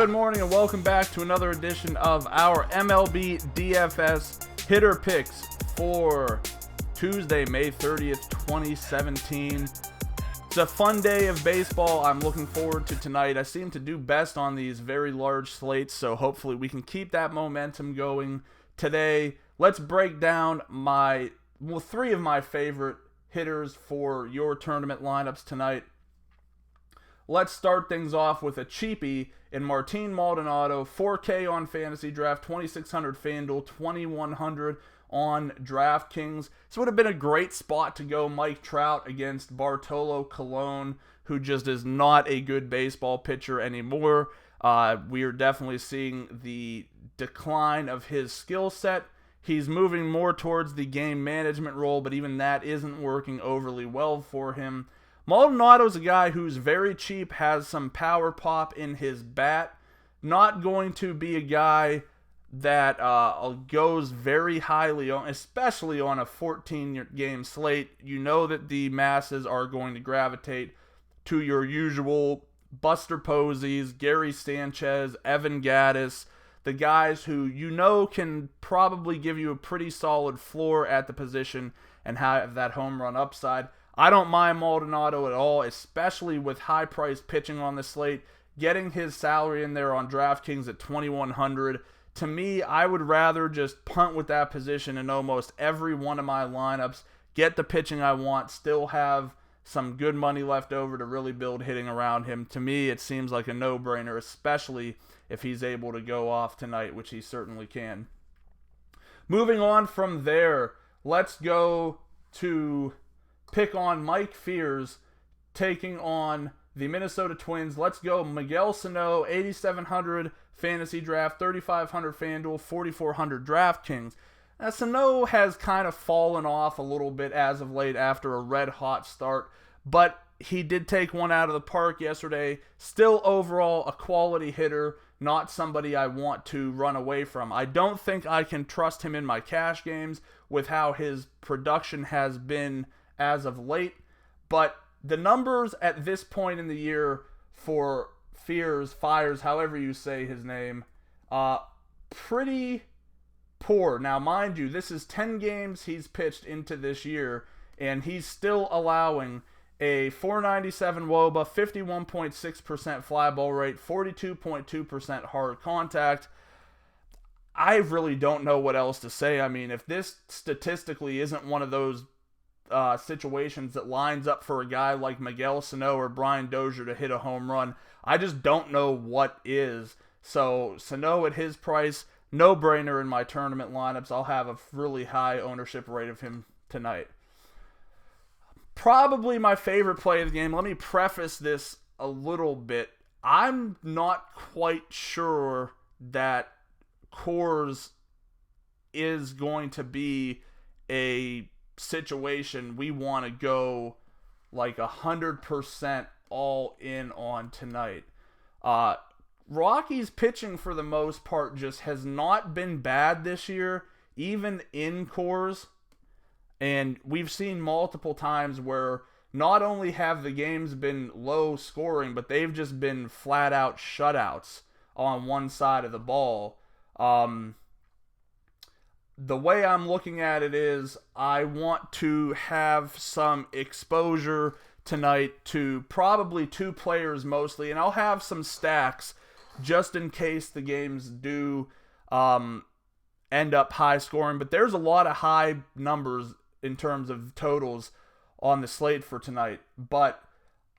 Good morning and welcome back to another edition of our MLB DFS Hitter Picks for Tuesday, May 30th, 2017. It's a fun day of baseball. I'm looking forward to tonight. I seem to do best on these very large slates, so hopefully we can keep that momentum going today. Let's break down three of my favorite hitters for your tournament lineups tonight. Let's start things off with a cheapie in Martin Maldonado, 4K on Fantasy Draft, 2,600 FanDuel, 2,100 on DraftKings. This would have been a great spot to go Mike Trout against Bartolo Colon, who just is not a good baseball pitcher anymore. We are definitely seeing the decline of his skill set. He's moving more towards the game management role, but even that isn't working overly well for him. Maldonado's a guy who's very cheap, has some power pop in his bat. Not going to be a guy that goes very highly on, especially on a 14-game slate. You know that the masses are going to gravitate to your usual Buster Posies, Gary Sanchez, Evan Gattis, the guys who you know can probably give you a pretty solid floor at the position and have that home run upside. I don't mind Maldonado at all, especially with high-priced pitching on the slate. Getting his salary in there on DraftKings at $2,100. To me, I would rather just punt with that position in almost every one of my lineups, get the pitching I want, still have some good money left over to really build hitting around him. To me, it seems like a no-brainer, especially if he's able to go off tonight, which he certainly can. Moving on from there, let's go to pick on Mike Fears taking on the Minnesota Twins. Let's go Miguel Sano, 8,700 Fantasy Draft, 3,500 FanDuel, 4,400 DraftKings. Now, Sano has kind of fallen off a little bit as of late after a red-hot start, but he did take one out of the park yesterday. Still overall a quality hitter, not somebody I want to run away from. I don't think I can trust him in my cash games with how his production has been as of late, but the numbers at this point in the year for Fires, however you say his name, pretty poor. Now, mind you, this is 10 games he's pitched into this year, and he's still allowing a .497 WOBA, 51.6% fly ball rate, 42.2% hard contact. I really don't know what else to say. I mean, if this statistically isn't one of those situations that lines up for a guy like Miguel Sano or Brian Dozier to hit a home run, I just don't know what is. So Sano at his price, no brainer in my tournament lineups. I'll have a really high ownership rate of him tonight. Probably my favorite play of the game. Let me preface this a little bit. I'm not quite sure that Cruz is going to be a situation we want to go like 100% all in on tonight. Rocky's pitching for the most part just has not been bad this year, even in Coors. And we've seen multiple times where not only have the games been low scoring, but they've just been flat out shutouts on one side of the ball. The way I'm looking at it is I want to have some exposure tonight to probably two players mostly, and I'll have some stacks just in case the games do end up high scoring. But there's a lot of high numbers in terms of totals on the slate for tonight. But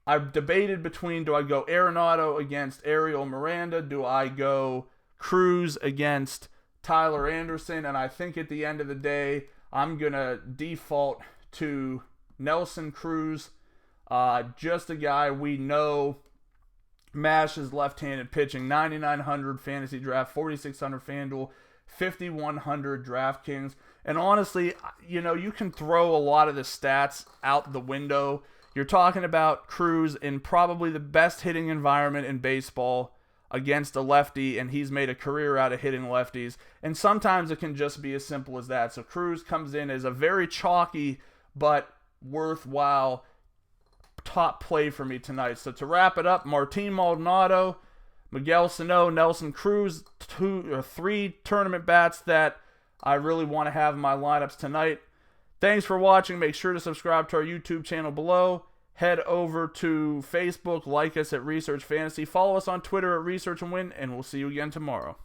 I've debated between, do I go Arenado against Ariel Miranda? Do I go Cruz against Tyler Anderson? And I think at the end of the day, I'm going to default to Nelson Cruz. Just a guy we know mashes left-handed pitching. 9,900 Fantasy Draft, 4,600 FanDuel, 5,100 DraftKings. And honestly, you know, you can throw a lot of the stats out the window. You're talking about Cruz in probably the best hitting environment in baseball against a lefty, and he's made a career out of hitting lefties. And sometimes it can just be as simple as that. So Cruz comes in as a very chalky but worthwhile top play for me tonight. So to wrap it up, Martin Maldonado, Miguel, Sano, Nelson, Cruz, 2 or 3 tournament bats that I really want to have in my lineups tonight. Thanks for watching. Make sure to subscribe to our YouTube channel below. Head over to Facebook, like us at Research Fantasy. Follow us on Twitter at Research and Win, and we'll see you again tomorrow.